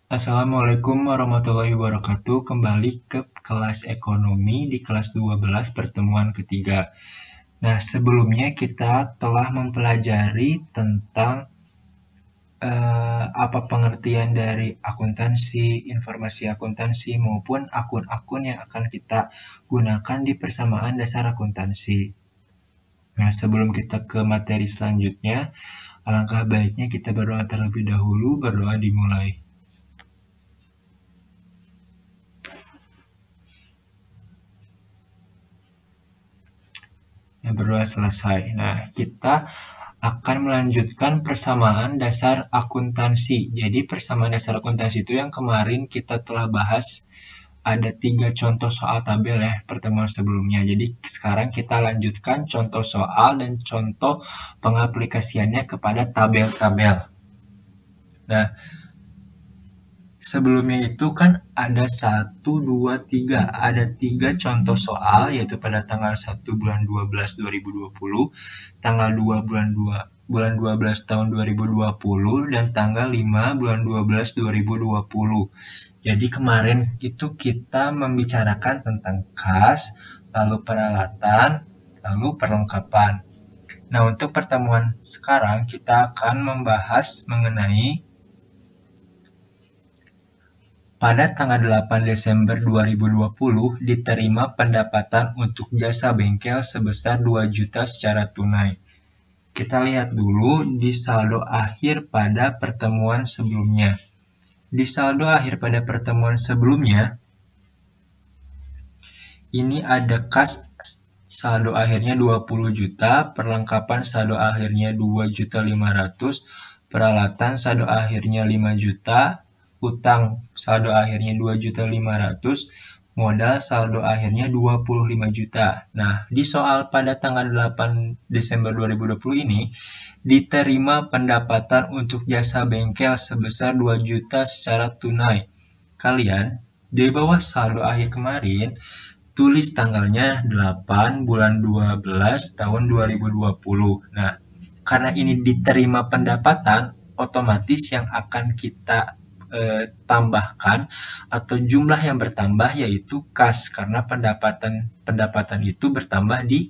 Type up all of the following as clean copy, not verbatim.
Assalamualaikum warahmatullahi wabarakatuh. Kembali ke kelas ekonomi di kelas 12 pertemuan ketiga. Nah, sebelumnya kita telah mempelajari tentang apa pengertian dari akuntansi, informasi akuntansi, maupun akun-akun yang akan kita gunakan di persamaan dasar akuntansi. Nah, sebelum kita ke materi selanjutnya, alangkah baiknya kita berdoa terlebih dahulu, berdoa dimulai. Ya, berdoa selesai. Nah, kita akan melanjutkan persamaan dasar akuntansi. Jadi persamaan dasar akuntansi itu yang kemarin kita telah bahas, ada 3 contoh soal tabel ya pertemuan sebelumnya. Jadi sekarang kita lanjutkan contoh soal dan contoh pengaplikasiannya kepada tabel-tabel. Nah, sebelumnya itu kan ada 3 contoh soal, yaitu pada tanggal 1 bulan 12 2020, tanggal 2 bulan 12 tahun 2020, dan tanggal 5 bulan 12 2020. Jadi kemarin itu kita membicarakan tentang kas, lalu peralatan, lalu perlengkapan. Nah, untuk pertemuan sekarang kita akan membahas mengenai pada tanggal 8 Desember 2020 diterima pendapatan untuk jasa bengkel sebesar 2 juta secara tunai. Kita lihat dulu di saldo akhir pada pertemuan sebelumnya. Di saldo akhir pada pertemuan sebelumnya, ini ada kas saldo akhirnya 20 juta, perlengkapan saldo akhirnya 2.500.000, peralatan saldo akhirnya 5 juta, utang saldo akhirnya 2.500.000, modal saldo akhirnya 25 juta. Nah, di soal pada tanggal 8 Desember 2020 ini, diterima pendapatan untuk jasa bengkel sebesar 2 juta secara tunai. Kalian, di bawah saldo akhir kemarin, tulis tanggalnya 8 bulan 12 tahun 2020. Nah, karena ini diterima pendapatan, otomatis yang akan kita tambahkan atau jumlah yang bertambah yaitu kas, karena pendapatan itu bertambah di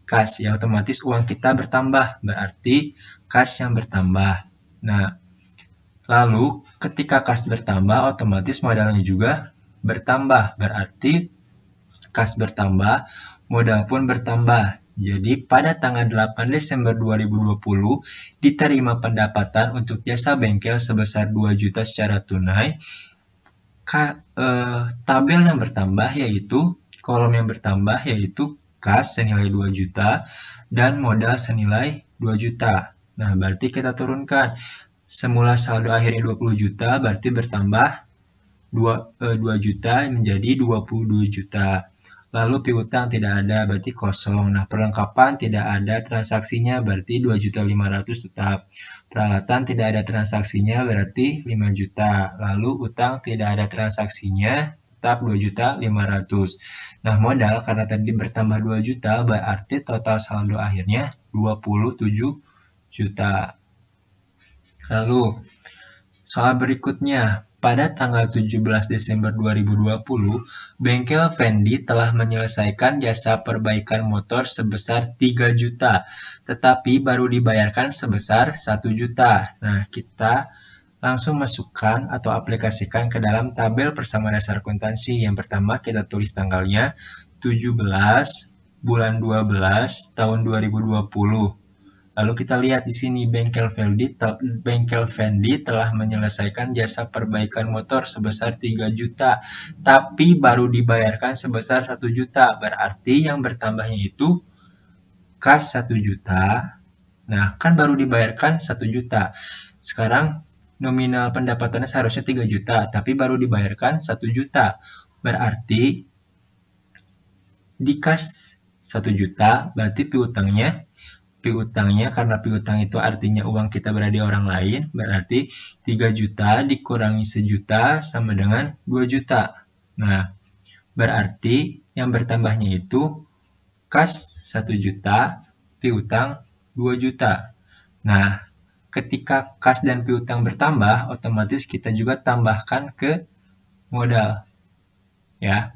kas, ya otomatis uang kita bertambah, berarti kas yang bertambah. Nah, lalu ketika kas bertambah, otomatis modalnya juga bertambah, berarti kas bertambah, modal pun bertambah. Jadi pada tanggal 8 Desember 2020 diterima pendapatan untuk jasa bengkel sebesar 2 juta secara tunai. Tabel yang bertambah yaitu kolom yang bertambah yaitu kas senilai 2 juta dan modal senilai 2 juta. Nah, berarti kita turunkan. Semula saldo akhirnya 20 juta, berarti bertambah 2 juta menjadi 22 juta. Lalu piutang tidak ada, berarti kosong. Nah, perlengkapan tidak ada transaksinya, berarti 2.500.000 tetap. Peralatan tidak ada transaksinya, berarti 5 juta. Lalu utang tidak ada transaksinya, tetap 2.500.000. Nah, modal karena tadi bertambah 2 juta, berarti total saldo akhirnya 27 juta. Lalu, soal berikutnya, pada tanggal 17 Desember 2020, bengkel Fendi telah menyelesaikan jasa perbaikan motor sebesar 3 juta, tetapi baru dibayarkan sebesar 1 juta. Nah, kita langsung masukkan atau aplikasikan ke dalam tabel persamaan dasar akuntansi. Yang pertama, kita tulis tanggalnya 17 bulan 12 tahun 2020. Lalu kita lihat di sini bengkel Fendi telah menyelesaikan jasa perbaikan motor sebesar 3 juta, tapi baru dibayarkan sebesar 1 juta. Berarti yang bertambahnya itu kas 1 juta. Nah, kan baru dibayarkan 1 juta. Sekarang nominal pendapatannya seharusnya 3 juta, tapi baru dibayarkan 1 juta. Berarti di kas 1 juta, berarti piutangnya karena piutang itu artinya uang kita berada di orang lain, berarti 3 juta dikurangi 1 juta sama dengan 2 juta. Nah, berarti yang bertambahnya itu kas 1 juta, piutang 2 juta. Nah, ketika kas dan piutang bertambah, otomatis kita juga tambahkan ke modal. Ya,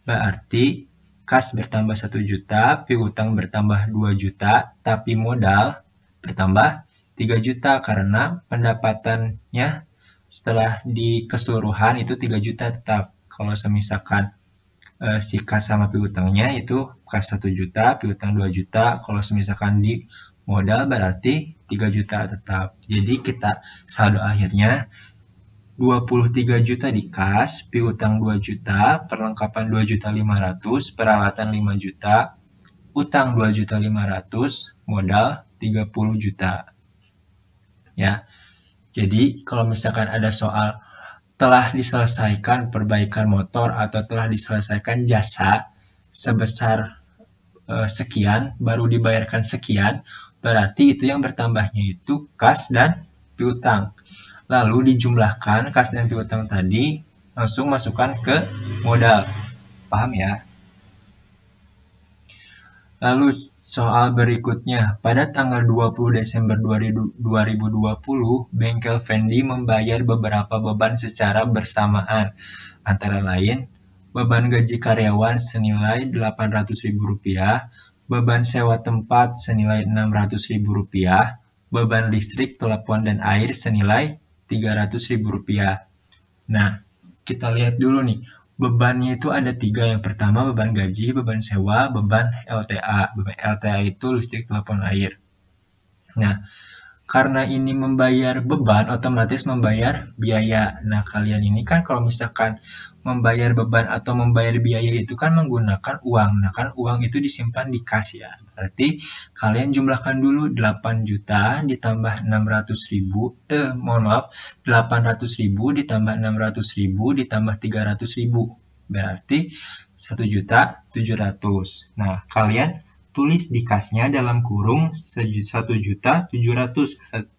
berarti kas bertambah 1 juta, piutang bertambah 2 juta, tapi modal bertambah 3 juta karena pendapatannya setelah di keseluruhan itu 3 juta tetap. Kalau semisalkan si kas sama piutangnya itu kas 1 juta, piutang 2 juta, kalau semisalkan di modal berarti 3 juta tetap. Jadi kita saldo akhirnya 23 juta di kas, piutang 2 juta, perlengkapan 2.500.000, peralatan 5 juta, utang 2.500.000, modal 30 juta. Ya. Jadi kalau misalkan ada soal telah diselesaikan perbaikan motor atau telah diselesaikan jasa sebesar sekian, baru dibayarkan sekian, berarti itu yang bertambahnya itu kas dan piutang. Lalu dijumlahkan kas dan piutang tadi, langsung masukkan ke modal. Paham ya? Lalu soal berikutnya, pada tanggal 20 Desember 2020, Bengkel Fendi membayar beberapa beban secara bersamaan, antara lain beban gaji karyawan senilai Rp800.000, beban sewa tempat senilai Rp600.000, beban listrik, telepon, dan air senilai Rp300.000. Nah, kita lihat dulu nih, bebannya itu ada 3. Yang pertama beban gaji, beban sewa, beban LTA. Beban LTA itu listrik, telepon, air. Nah, karena ini membayar beban, otomatis membayar biaya. Nah, kalian ini kan kalau misalkan membayar beban atau membayar biaya itu kan menggunakan uang. Nah, kan uang itu disimpan di kas ya. Berarti kalian jumlahkan dulu 8 juta ditambah 600.000, 800.000 ditambah 600.000 ditambah 300.000. Berarti 1.700.000. Nah, kalian tulis di kasnya dalam kurung 1.700.000.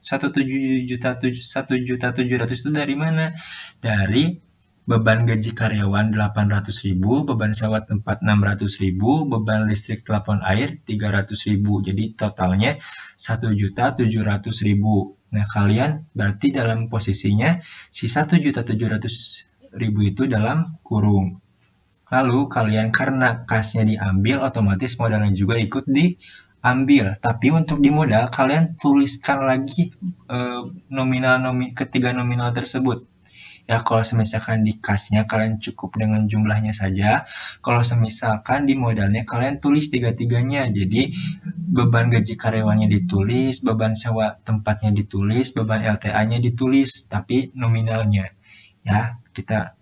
1.700.000 itu dari mana? Dari beban gaji karyawan 800.000, beban sewa tempat 600.000, beban listrik, telepon, air 300.000. Jadi totalnya 1.700.000. Nah, kalian berarti dalam posisinya si 1.700.000 itu dalam kurung. Lalu kalian karena kasnya diambil, otomatis modalnya juga ikut diambil. Tapi untuk di modal, kalian tuliskan lagi ketiga nominal tersebut. Ya, kalau semisalkan di kasnya kalian cukup dengan jumlahnya saja. Kalau semisalkan di modalnya kalian tulis tiga-tiganya. Jadi beban gaji karyawannya ditulis, beban sewa tempatnya ditulis, beban LTA-nya ditulis, tapi nominalnya. Ya, kita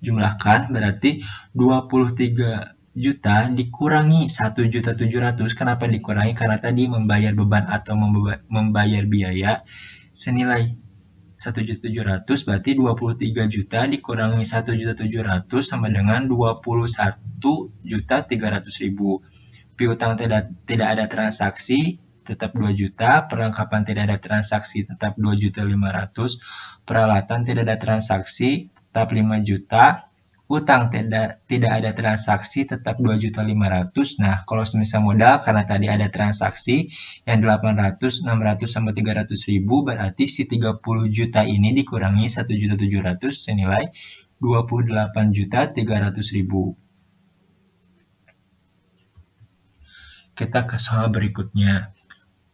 jumlahkan berarti 23 juta dikurangi 1.700.000. Kenapa dikurangi? Karena tadi membayar beban atau membayar biaya senilai 1.700.000, berarti 23 juta dikurangi 1.700.000 sama dengan 21.300.000. Piutang tidak ada transaksi tetap 2 juta, perlengkapan tidak ada transaksi tetap 2.500.000, peralatan tidak ada transaksi tetap 5 juta, utang tidak ada transaksi tetap 2.500.000. Nah, kalau semisal modal karena tadi ada transaksi yang 800, 600 sama 300.000, berarti si 30 juta ini dikurangi 1.700.000 senilai 28.300.000. Kita ke soal berikutnya.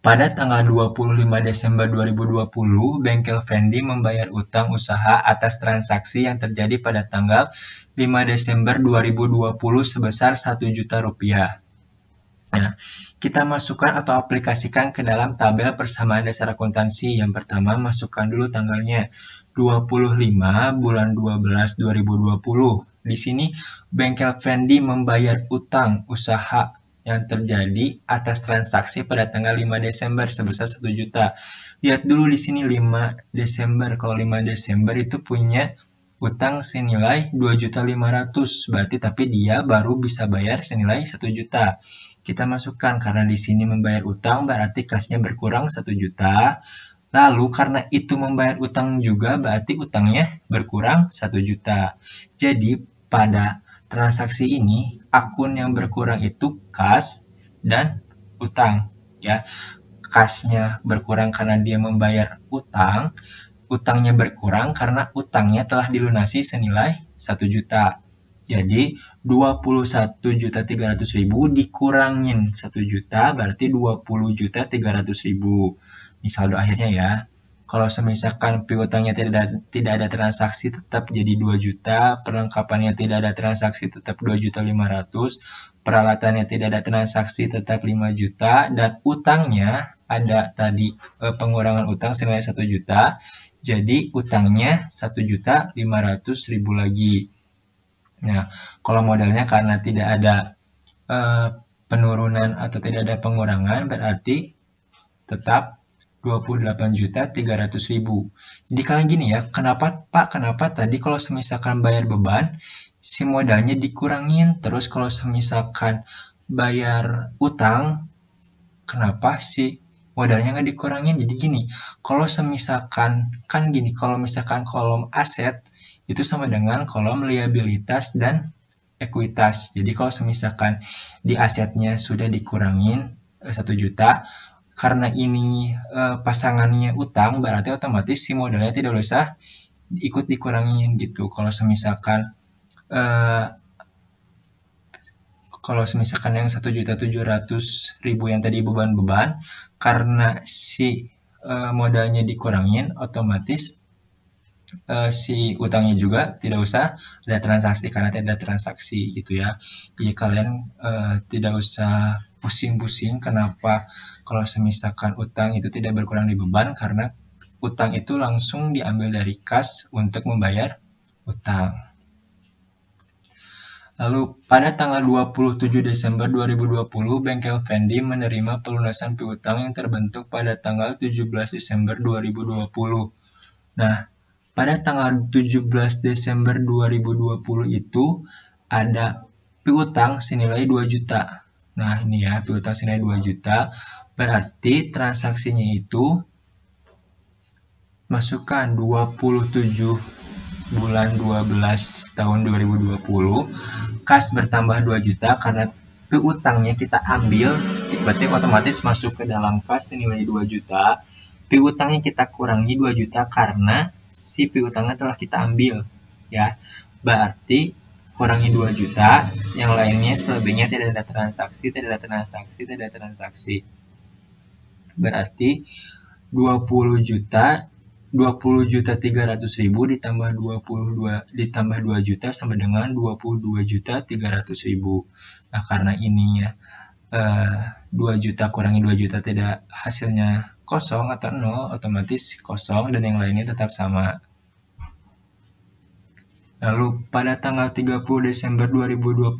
Pada tanggal 25 Desember 2020, Bengkel Fendi membayar utang usaha atas transaksi yang terjadi pada tanggal 5 Desember 2020 sebesar Rp1 juta. Nah, kita masukkan atau aplikasikan ke dalam tabel persamaan dasar akuntansi. Yang pertama, masukkan dulu tanggalnya 25 bulan 12 2020. Di sini, Bengkel Fendi membayar utang usaha yang terjadi atas transaksi pada tanggal 5 Desember sebesar 1 juta. Lihat dulu di sini 5 Desember. Kalau 5 Desember itu punya utang senilai 2.500.000. Berarti tapi dia baru bisa bayar senilai 1 juta. Kita masukkan karena di sini membayar utang berarti kasnya berkurang 1 juta. Lalu karena itu membayar utang juga berarti utangnya berkurang 1 juta. Jadi pada transaksi ini akun yang berkurang itu kas dan utang ya. kasnya berkurang karena dia membayar utang, utangnya berkurang karena utangnya telah dilunasi senilai 1 juta. Jadi 21.300.000 dikurangin 1 juta berarti 20.300.000. Ini saldo akhirnya ya. Kalau misalkan piutangnya tidak ada transaksi tetap jadi 2 juta, perlengkapannya tidak ada transaksi tetap 2.500.000, peralatannya tidak ada transaksi tetap 5 juta, dan utangnya ada tadi pengurangan utang senilai 1 juta, jadi utangnya 1.500.000 lagi. Nah, kalau modalnya karena tidak ada penurunan atau tidak ada pengurangan berarti tetap 28.300.000. Jadi kalian gini ya, kenapa tadi kalau misalkan bayar beban, si modalnya dikurangin, terus kalau misalkan bayar utang, kenapa si modalnya nggak dikurangin? Jadi gini, kalau misalkan, kan gini, kalau misalkan kolom aset, itu sama dengan kolom liabilitas dan ekuitas. Jadi kalau misalkan di asetnya sudah dikurangin 1 juta, karena ini pasangannya utang, berarti otomatis si modalnya tidak usah ikut dikurangin gitu. Kalau misalkan yang 1.700.000 yang tadi beban-beban, karena si modalnya dikurangin, otomatis si utangnya juga tidak usah ada transaksi karena tidak ada transaksi gitu ya. Jadi kalian tidak usah pusing-pusing kenapa kalau misalkan utang itu tidak berkurang di beban, karena utang itu langsung diambil dari kas untuk membayar utang. Lalu pada tanggal 27 Desember 2020, Bengkel Fendi menerima pelunasan piutang yang terbentuk pada tanggal 17 Desember 2020. Nah, pada tanggal 17 Desember 2020 itu ada piutang senilai 2 juta. Nah, ini ya, piutang senilai 2 juta. Berarti transaksinya itu masukkan 27 bulan 12 tahun 2020. Kas bertambah 2 juta karena piutangnya kita ambil, berarti otomatis masuk ke dalam kas senilai 2 juta. Piutangnya kita kurangi 2 juta karena si piutangnya telah kita ambil ya, berarti kurangi 2 juta, yang lainnya selebihnya tidak ada transaksi, berarti 20 juta 20.300.000 ditambah 2 juta sama dengan 22.300.000. Nah, karena ininya 2 juta kurangi 2 juta tidak hasilnya kosong atau nol, otomatis kosong dan yang lainnya tetap sama. Lalu pada tanggal 30 Desember 2020,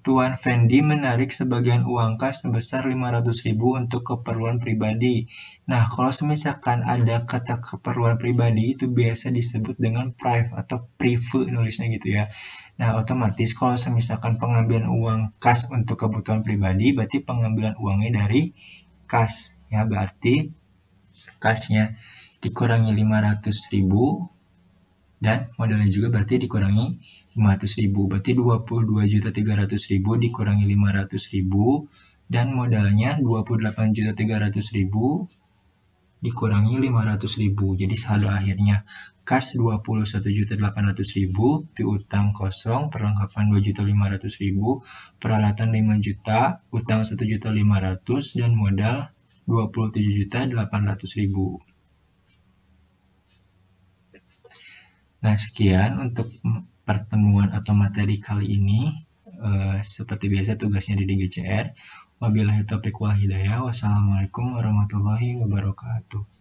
Tuan Fendi menarik sebagian uang kas sebesar 500.000 untuk keperluan pribadi. Nah, kalau misalkan ada kata keperluan pribadi itu biasa disebut dengan prive atau prive nulisnya gitu ya. Nah, otomatis kalau misalkan pengambilan uang kas untuk kebutuhan pribadi, berarti pengambilan uangnya dari kas. Ya, berarti kasnya dikurangi 500.000 dan modalnya juga berarti dikurangi 500.000. Berarti 22.300.000 dikurangi 500.000 dan modalnya 28.300.000 dikurangi 500.000. Jadi saldo akhirnya kas 21.800.000, piutang kosong, perlengkapan 2.500.000, peralatan 5 juta, utang 1.500.000 dan modal 27.800.000. Nah, sekian untuk pertemuan atau materi kali ini. Seperti biasa tugasnya di DGCR. Wabillahi taufiq wal hidayah. Wassalamualaikum warahmatullahi wabarakatuh.